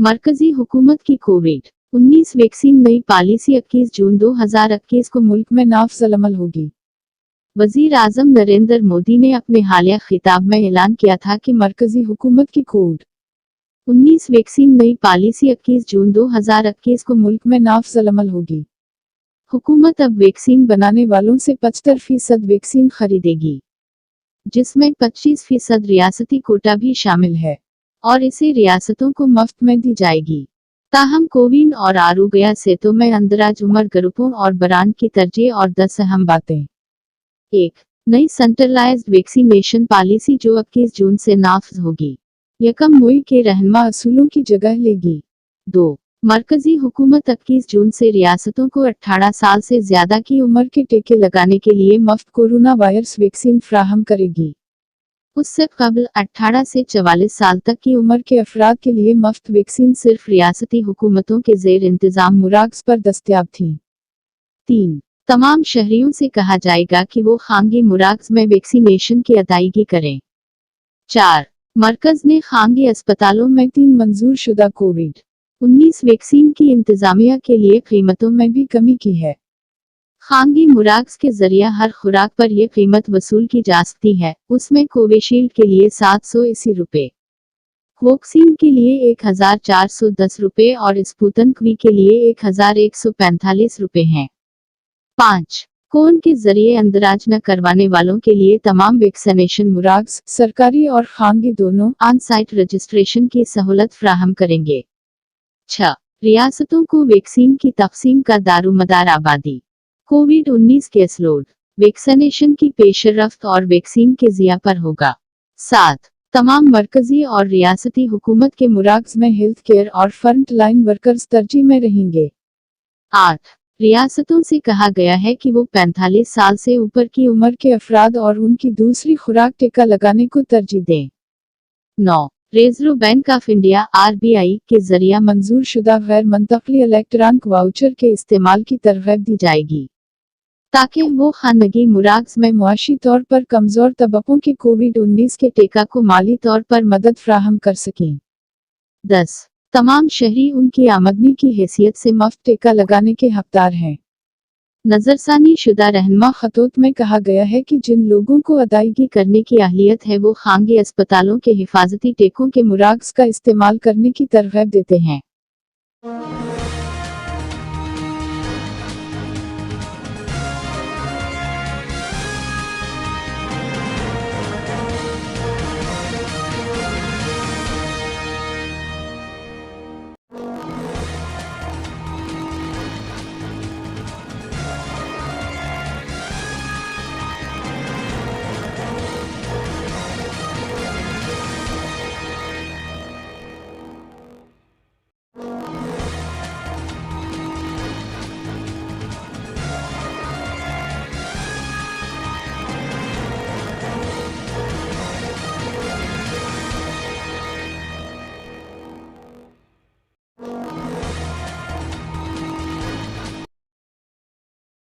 मरकजी हुकूमत की कोविड-19 वैक्सीन नई पॉलिसी 21 जून 2021 को मुल्क में नाफिज अमल होगी। वजीर आजम नरेंद्र मोदी ने अपने हालिया खिताब में ऐलान किया था कि मरकजी हुकूमत की कोविड-19 वैक्सीन नई पॉलिसी 21 जून 2021 को मुल्क में नाफिज अमल होगी। हुकूमत अब वैक्सीन बनाने वालों से 75% वैक्सीन खरीदेगी, जिसमें 25% रियासती कोटा भी शामिल है और इसे रियासतों को मुफ्त में दी जाएगी। ताहम कोविन और आरोग्य सेतु में अंदराज उम्र ग्रुपों और ब्रांड की तरजीह और 10 अहम बातें। 1. नई सेंट्रलाइज्ड वैक्सीनेशन पॉलिसी जो 21 जून से नाफिज होगी, यकम मुई के रहनुमा असूलों की जगह लेगी। 2. मरकजी हुकूमत 21 जून से रियासतों को 18 साल से ज्यादा की उम्र के टीके लगाने के लिए मुफ्त कोरोना वायरस वैक्सीन फ्राहम करेगी। उससे कबल 18 से 44 साल तक की उम्र के अफराद के लिए मुफ्त वैक्सीन सिर्फ रियासती हुकूमतों के जेर इंतजाम मुराकज़ पर दस्तयाब थी। 3. तमाम शहरियों से कहा जाएगा कि वो खानगी मुराकज़ में वैक्सीनेशन की अदायगी करें। 4. मरकज ने खानगी अस्पतालों में 3 मंजूर शुदा कोविड-19 वैक्सीन की इंतजामिया के लिए कीमतों में भी कमी की है। खानगी मुराकज़ के जरिए हर खुराक पर यह कीमत वसूल की जा सकती है। उसमें कोविशील्ड के लिए 780 रुपये, कोवैक्सीन के लिए 1410 रुपये और स्पुतनिक वी के लिए 1145 रुपये हैं। 5. कोन के जरिए अंदराज न करवाने वालों के लिए तमाम वैक्सीनेशन मुराकज़ सरकारी और खानगी दोनों ऑन साइट रजिस्ट्रेशन की सहूलत फ्राहम करेंगे। 6. रियासतों को वैक्सीन की तकसीम का दारोमदार आबादी, कोविड-19 केस लोड, वैक्सीनेशन की पेशरफ्त और वैक्सीन के ज़िया पर होगा। 7. तमाम मरकजी और रियासती हुकूमत के मुराकज़ में हेल्थ केयर और फ्रंट लाइन वर्कर्स तरजीह में रहेंगे। 8. रियासतों से कहा गया है कि वो 45 साल से ऊपर की उम्र के अफराद और उनकी दूसरी खुराक टीका लगाने को तरजीह दें। 9. Reserve bank of India (RBI) के जरिए मंजूर शुदा गैर मुंतकिल इलेक्ट्रॉनिक वाउचर के इस्तेमाल की तरगीब दी जाएगी, ताकि वो खानगी मुराकज़ में मुआशी तौर पर कमज़ोर तबकों के कोविड-19 के टीका को माली तौर पर मदद फ्राहम कर सकें। 10. तमाम शहरी उनकी आमदनी की हैसियत से मुफ्त टीका लगाने के हकदार हैं। नजरसानी शुदा रहनुमा खतूत में कहा गया है कि जिन लोगों को अदायगी करने की अहलियत है वो खानगी अस्पतालों के हिफाजती टीकों के मुराकज़ का इस्तेमाल करने की तरगीब देते हैं।